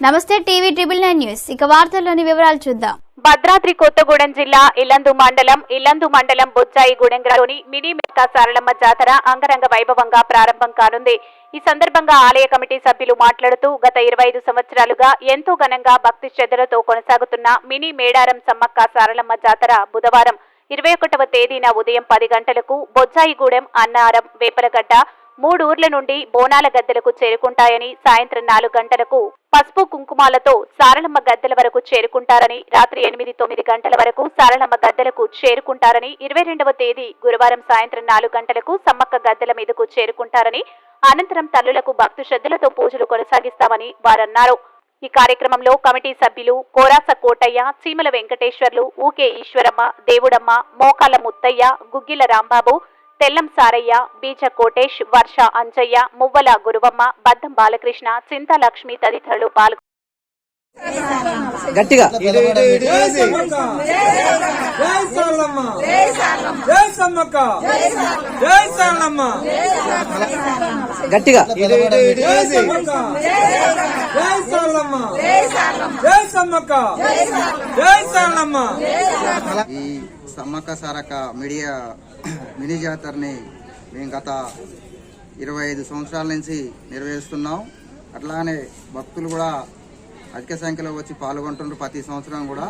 నమస్తే TV triple 9 news ఇక వార్తల్లోని వివరాలు చూద్దాం. భద్రాద్రి కొత్తగూడెం జిల్లా ఇల్లందు మండలం బొజ్జాయిగూడెంలోని మినీ మెట్కా సారలమ్మ జాతర అంగరంగ వైభవంగా ప్రారంభం కానుంది. ఈ సందర్భంగా ఆలయ కమిటీ సభ్యులు మాట్లాడుతూ గత 25 సంవత్సరాలుగా ఎంతో ఘనంగా భక్తి శ్రద్ధలతో కొనసాగుతున్న మినీ మేడారం సమ్మక్క సారలమ్మ జాతర బుధవారం 21వ తేదీన ఉదయం 10 గంటలకు బొజ్జాయిగూడెం, అన్నారం, వేపలగడ్డ 3 ఊర్ల నుండి బోనాల గద్దెలకు చేరుకుంటాయని, సాయంత్రం 4 గంటలకు పసుపు కుంకుమాలతో సారలమ్మ గద్దెల వరకు చేరుకుంటారని, రాత్రి 8-9 గంటల వరకు సారలమ్మ గద్దెలకు చేరుకుంటారని, 22వ తేదీ గురువారం సాయంత్రం 4 గంటలకు సమ్మక్క గద్దెల మీదకు చేరుకుంటారని, అనంతరం తల్లులకు భక్తి శ్రద్ధలతో పూజలు కొనసాగిస్తామని వారన్నారు. ఈ కార్యక్రమంలో కమిటీ సభ్యులు కోరాస కోటయ్య, చీమల వెంకటేశ్వర్లు, ఊకే ఈశ్వరమ్మ, దేవుడమ్మ, మోకాల ముత్తయ్య, గుగ్గిల రాంబాబు, తెల్లం సారయ్య, బీజ కోటేష్, వర్ష అంజయ్య, మువ్వల గురువమ్మ, బద్దం బాలకృష్ణ, చింతలక్ష్మి తదితరులు పాల్గొన్నారు. గట్టిగా గట్టిగా ఈ సమ్మక్క సారక్క మినీ జాతరని మేము గత 25 సంవత్సరాల నుంచి నిర్వహిస్తున్నాం. అట్లానే భక్తులు కూడా అధిక సంఖ్యలో వచ్చి పాల్గొంటున్నారు. ప్రతి సంవత్సరం కూడా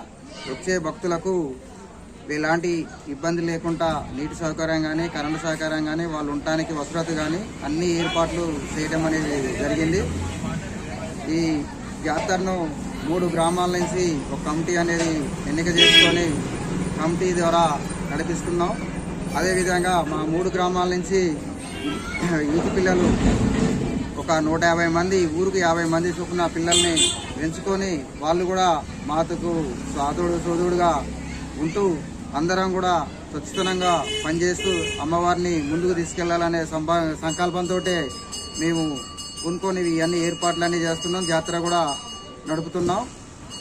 వచ్చే భక్తులకు ఎలాంటి ఇబ్బంది లేకుండా నీటి సౌకర్యం కానీ, కరెంటు సౌకర్యం కానీ, వాళ్ళు ఉండటానికి వసతి కానీ అన్ని ఏర్పాట్లు చేయడం అనేది జరిగింది. ఈ జాతరను 3 గ్రామాల నుంచి ఒక కమిటీ అనేది ఎన్నిక చేసుకొని కమిటీ ద్వారా నడిపిస్తున్నాం. అదేవిధంగా మా 3 గ్రామాల నుంచి యూత్ పిల్లలు ఒక 150 మంది, ఊరికి 50 మంది చొప్పున పిల్లల్ని పెంచుకొని వాళ్ళు కూడా మాతకు సోదరుడుగా ఉంటూ అందరం కూడా స్వచ్ఛతనంగా పనిచేస్తూ అమ్మవారిని ముందుకు తీసుకెళ్లాలనే సంకల్పంతో మేము కొనుక్కొని ఇవన్నీ ఏర్పాట్లన్నీ చేస్తున్నాం. జాతర కూడా నడుపుతున్నాం.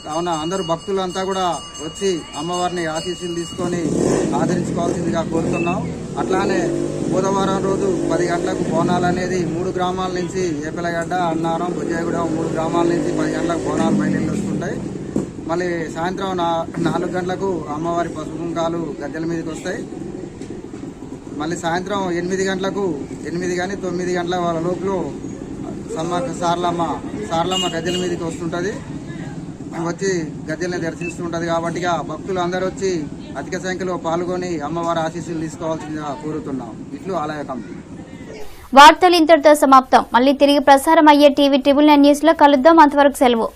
కావున అందరూ భక్తులంతా కూడా వచ్చి అమ్మవారిని ఆశీస్సులు తీసుకొని ఆదరించుకోవాల్సిందిగా కోరుతున్నాం. అట్లానే బుధవారం రోజు 10 గంటలకు బోనాలు అనేది 3 గ్రామాల నుంచి ఏపలగడ్డ, అన్నారం, బొజ్జాయిగూడెం 3 గ్రామాల నుంచి 10 గంటలకు బోనాలు బయలుదేరి వస్తుంటాయి. మళ్ళీ సాయంత్రం 4 గంటలకు అమ్మవారి పసుపు కుంకాలు గద్దెల మీదకి వస్తాయి. మళ్ళీ సాయంత్రం 8 గంటలకు 8 కానీ 9 గంటల వాళ్ళ లోపల సమ్మక్క సారలమ్మ గద్దెల మీదకి వస్తుంటుంది. వచ్చి గద్దెల్ని దర్శిస్తుంటది. కాబట్టి భక్తులు అందరూ వచ్చి అధిక సంఖ్యలో పాల్గొని అమ్మవారి ఆశీస్సులు తీసుకోవాల్సిందిగా కోరుతున్నాం. ఇట్లు ఆలయ కమిటీ. వార్తలు ఇంతటితో సమాప్తం. మళ్ళీ తిరిగి ప్రసారం అయ్యే టీవీ ట్రిబుల్ 9 న్యూస్ లో కలుద్దాం. అంతవరకు సెలవు.